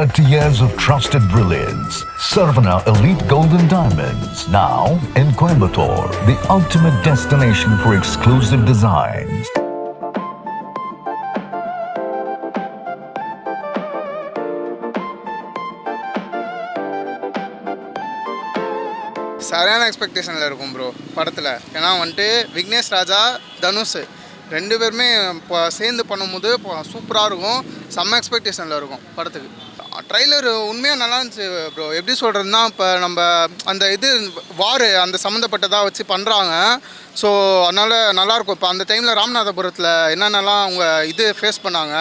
30 years of trusted brilliance. Sarvana Elite Golden Diamonds, now in Coimbatore, the ultimate destination for exclusive designs. சரியான எக்ஸ்பெக்டேஷனில் இருக்கும் bro படத்தில். ஏன்னா வந்துட்டு விக்னேஷ் ராஜா, தனுஷ் ரெண்டு பேருமே இப்போ சேர்ந்து பண்ணும்போது சூப்பராக இருக்கும். செம்ம எக்ஸ்பெக்டேஷனில் இருக்கும் படத்துக்கு. ட்ரைலர் உண்மையாக நல்லா இருந்துச்சு ப்ரோ. எப்படி சொல்கிறதுனா, இப்போ நம்ம அந்த வார் அந்த சம்மந்தப்பட்டதாக வச்சு பண்ணுறாங்க. ஸோ அதனால் நல்லாயிருக்கும். இப்போ அந்த டைமில் ராமநாதபுரத்தில் என்னென்னலாம் அவங்க ஃபேஸ் பண்ணாங்க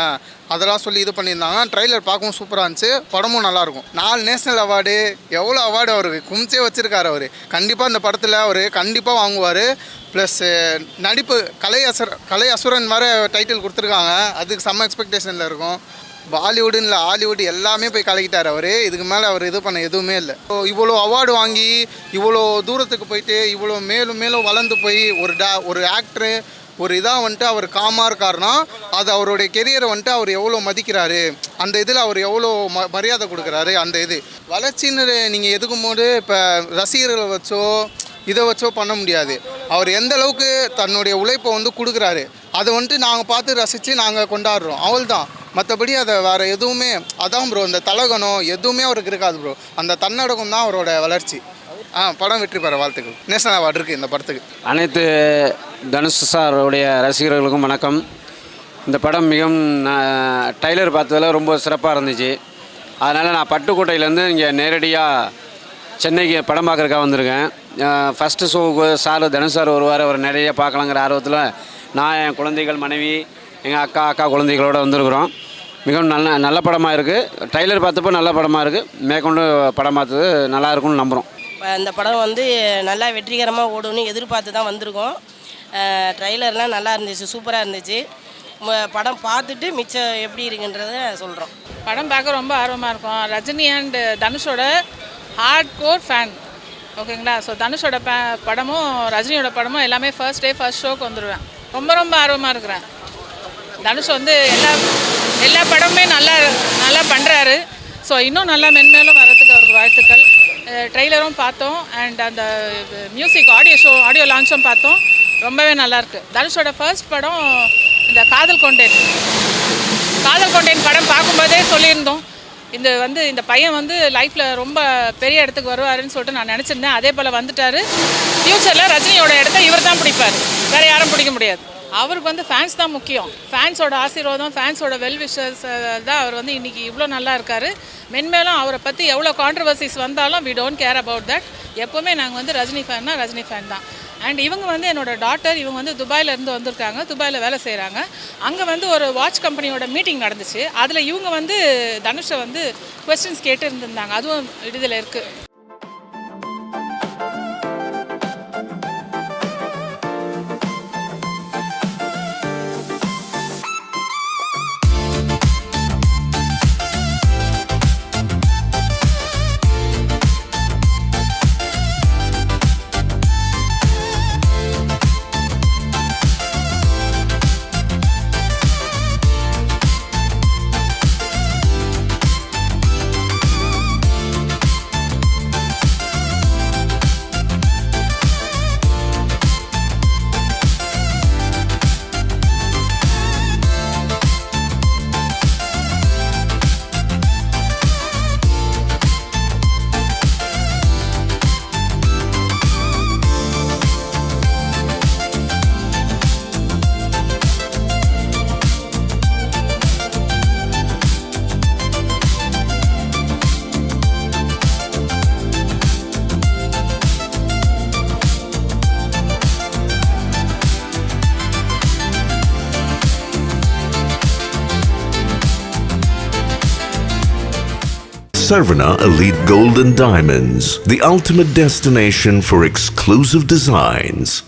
அதெல்லாம் சொல்லி பண்ணியிருந்தாங்க. ட்ரைலர் பார்க்கவும் சூப்பராக இருந்துச்சு. படமும் நல்லாயிருக்கும். 4 நேஷ்னல் அவார்டு, எவ்வளோ அவார்டு அவருக்கு குமிச்சே வச்சுருக்காரு அவர். கண்டிப்பாக இந்த படத்தில் அவர் கண்டிப்பாக வாங்குவார். ப்ளஸ் நடிப்பு கலை அசுரன் வேறு டைட்டில் கொடுத்துருக்காங்க. அதுக்கு செம்ம எக்ஸ்பெக்டேஷனில் இருக்கும். பாலிவுடுன்னு இல்லை, ஹாலிவுட் எல்லாமே போய் கலக்கிட்டார் அவர். இதுக்கு மேலே அவர் பண்ண எதுவுமே இல்லை. இவ்வளோ அவார்டு வாங்கி இவ்வளோ தூரத்துக்கு போயிட்டு இவ்வளோ மேலும் மேலும் வளர்ந்து போய் ஒரு ஆக்டரு ஒரு இதாக வந்துட்டு அவர் காமாக இருக்காருன்னா அது அவருடைய கெரியரை வந்துட்டு அவர் எவ்வளோ மதிக்கிறாரு, அந்த இதில் அவர் எவ்வளோ மரியாதை கொடுக்குறாரு. அந்த வளர்ச்சின்னு நீங்கள் எதுக்கும் போது இப்போ ரசிகர்களை வச்சோ இதை வச்சோ பண்ண முடியாது. அவர் எந்த அளவுக்கு தன்னுடைய உழைப்பை கொடுக்குறாரு அதை வந்துட்டு நாங்கள் பார்த்து ரசித்து நாங்கள் கொண்டாடுறோம், அவள்தான். மற்றபடி அதை வேறு எதுவுமே அதான் ப்ரோ. இந்த தலகனம் எதுவுமே அவருக்கு இருக்காது ப்ரோ. அந்த தன்னடகம் தான் அவரோட வளர்ச்சி. படம் வெற்றி பெற வாழ்த்துக்கள். நேஷனல் அவார்டு இருக்குது இந்த படத்துக்கு. அனைத்து தனுஷ் சாருடைய ரசிகர்களுக்கும் வணக்கம். இந்த படம் மிகவும் ட்ரைலர் பார்த்ததில் ரொம்ப சிறப்பாக இருந்துச்சு. அதனால் நான் பட்டுக்கோட்டையிலேருந்து இங்கே நேரடியாக சென்னைக்கு படம் பார்க்குறதுக்காக வந்திருக்கேன். ஃபஸ்ட்டு ஷோவுக்கு சார் தனுஷ் சார் வருவார், அவர் நேரடியாக பார்க்கலாங்கிற ஆர்வத்தில் நான் என் குழந்தைகள், மனைவி, எங்கள் அக்கா குழந்தைகளோடு வந்திருக்கிறோம். மிகவும் நல்ல படமாக இருக்குது. ட்ரைலர் பார்த்தப்போ நல்ல படமாக இருக்குது. மேற்கொண்டு படம் பார்த்தது நல்லா இருக்கும்னு நம்புகிறோம். இந்த படம் நல்லா வெற்றிகரமாக ஓடுன்னு எதிர்பார்த்து தான் வந்திருக்கோம். ட்ரைலர்லாம் நல்லா இருந்துச்சு, சூப்பராக இருந்துச்சு. படம் பார்த்துட்டு மிச்சம் எப்படி இருக்குன்றதை சொல்கிறோம். படம் பார்க்க ரொம்ப ஆர்வமாக இருக்கும். ரஜினி அண்ட் தனுஷோட ஹார்ட் கோர் ஃபேன், ஓகேங்களா. ஸோ தனுஷோட படமும் ரஜினியோட படமும் எல்லாமே ஃபர்ஸ்ட் டே ஃபர்ஸ்ட் ஷோக்கு வந்துடுவேன். ரொம்ப ஆர்வமாக இருக்கிறேன். தனுஷ் எல்லா படமுமே நல்லா பண்ணுறாரு. ஸோ இன்னும் நல்லா மென்மேலும் வரதுக்கு அவருக்கு வாழ்த்துக்கள். ட்ரெய்லரும் பார்த்தோம் அண்ட் அந்த மியூசிக் ஆடியோ லான்ச்சும் பார்த்தோம். ரொம்பவே நல்லாயிருக்கு. தனுஷோட ஃபர்ஸ்ட் படம் இந்த காதல் கொண்டேன் படம் பார்க்கும்போதே சொல்லியிருந்தோம், இந்த பையன் லைஃப்பில் ரொம்ப பெரிய இடத்துக்கு வருவாருன்னு சொல்லிட்டு நான் நினச்சிருந்தேன். அதே போல் வந்துட்டார். ஃப்யூச்சரில் ரஜினியோட இடத்த இவர் தான் பிடிப்பார், வேறு யாரும் பிடிக்க முடியாது. அவருக்கு ஃபேன்ஸ் தான் முக்கியம். ஃபேன்ஸோட ஆசீர்வாதம், ஃபேன்ஸோட வெல்விஷர்ஸ் தான் அவர் இன்றைக்கி இவ்வளோ நல்லா இருக்கார். மென்மேலும் அவரை பற்றி எவ்வளோ கான்ட்ரவர்சிஸ் வந்தாலும் we don't care about that. எப்போவுமே நாங்கள் ரஜினி ஃபேன் தான். அண்ட் இவங்க என்னோட டாட்டர், இவங்க துபாயிலேருந்து வந்திருக்காங்க. துபாயில் வேலை செய்கிறாங்க. அங்கே ஒரு வாட்ச் கம்பெனியோட மீட்டிங் நடந்துச்சு. அதில் இவங்க தனுஷை கொஸ்டின்ஸ் கேட்டு இருந்திருந்தாங்க. அதுவும் இதில் இருக்குது. Sarvana Elite Golden Diamonds, the ultimate destination for exclusive designs.